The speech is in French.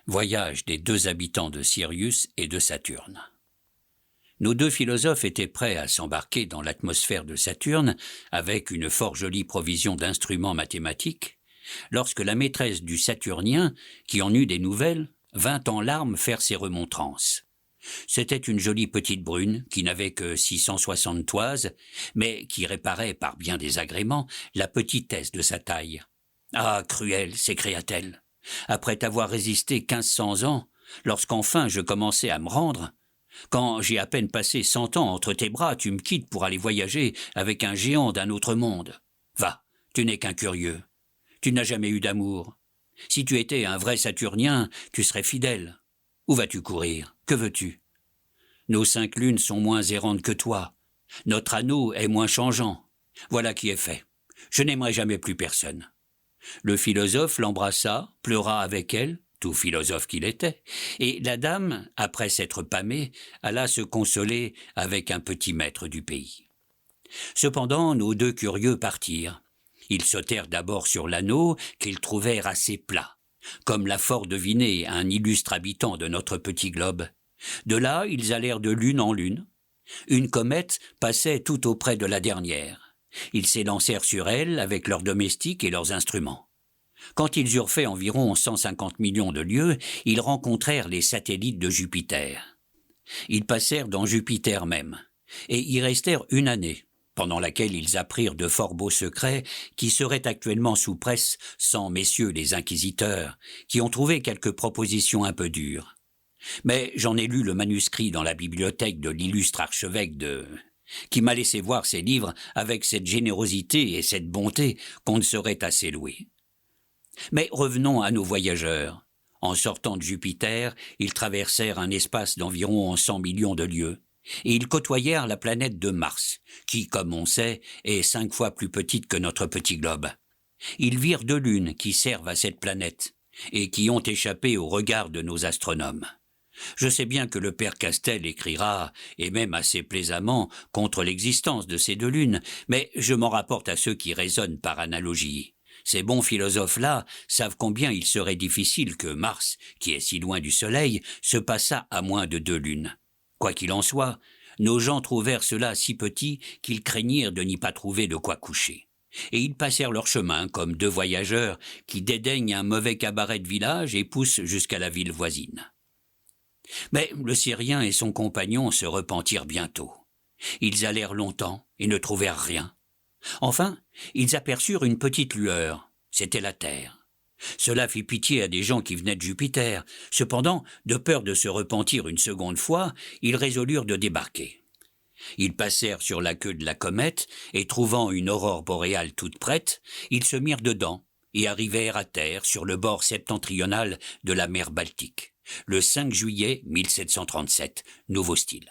Voyage des deux habitants de Sirius et de Saturne. Nos deux philosophes étaient prêts à s'embarquer dans l'atmosphère de Saturne avec une fort jolie provision d'instruments mathématiques, lorsque la maîtresse du Saturnien, qui en eut des nouvelles, vint en larmes faire ses remontrances. C'était une jolie petite brune qui n'avait que 660 toises, mais qui réparait par bien des agréments la petitesse de sa taille. « Ah, cruel !» s'écria-t-elle. « Après t'avoir résisté 1500 ans, lorsqu'enfin je commençais à me rendre, quand j'ai à peine passé 100 ans entre tes bras, tu me quittes pour aller voyager avec un géant d'un autre monde. Va, tu n'es qu'un curieux. Tu n'as jamais eu d'amour. Si tu étais un vrai Saturnien, tu serais fidèle. Où vas-tu courir? Que veux-tu? Nos 5 lunes sont moins errantes que toi. Notre anneau est moins changeant. Voilà qui est fait. Je n'aimerai jamais plus personne. » Le philosophe l'embrassa, pleura avec elle, tout philosophe qu'il était, et la dame, après s'être pâmée, alla se consoler avec un petit maître du pays. Cependant, nos deux curieux partirent. Ils sautèrent d'abord sur l'anneau qu'ils trouvèrent assez plat, comme l'a fort deviné un illustre habitant de notre petit globe. De là, ils allèrent de lune en lune. Une comète passait tout auprès de la dernière. Ils s'élancèrent sur elle avec leurs domestiques et leurs instruments. Quand ils eurent fait environ 150 millions de lieues, ils rencontrèrent les satellites de Jupiter. Ils passèrent dans Jupiter même, et y restèrent une année, pendant laquelle ils apprirent de fort beaux secrets qui seraient actuellement sous presse sans messieurs les inquisiteurs, qui ont trouvé quelques propositions un peu dures. Mais j'en ai lu le manuscrit dans la bibliothèque de l'illustre archevêque qui m'a laissé voir ses livres avec cette générosité et cette bonté qu'on ne saurait assez louer. Mais revenons à nos voyageurs. En sortant de Jupiter, ils traversèrent un espace d'environ 100 millions de lieues, et ils côtoyèrent la planète de Mars, qui, comme on sait, est 5 fois plus petite que notre petit globe. Ils virent 2 lunes qui servent à cette planète, et qui ont échappé au regard de nos astronomes. Je sais bien que le père Castel écrira, et même assez plaisamment, contre l'existence de ces 2 lunes, mais je m'en rapporte à ceux qui raisonnent par analogie. Ces bons philosophes-là savent combien il serait difficile que Mars, qui est si loin du Soleil, se passât à moins de 2 lunes. Quoi qu'il en soit, nos gens trouvèrent cela si petit qu'ils craignirent de n'y pas trouver de quoi coucher. Et ils passèrent leur chemin comme 2 voyageurs qui dédaignent un mauvais cabaret de village et poussent jusqu'à la ville voisine. Mais le Syrien et son compagnon se repentirent bientôt. Ils allèrent longtemps et ne trouvèrent rien. Enfin, ils aperçurent une petite lueur. C'était la Terre. Cela fit pitié à des gens qui venaient de Jupiter. Cependant, de peur de se repentir une seconde fois, ils résolurent de débarquer. Ils passèrent sur la queue de la comète et, trouvant une aurore boréale toute prête, ils se mirent dedans et arrivèrent à terre sur le bord septentrional de la mer Baltique, le 5 juillet 1737, nouveau style.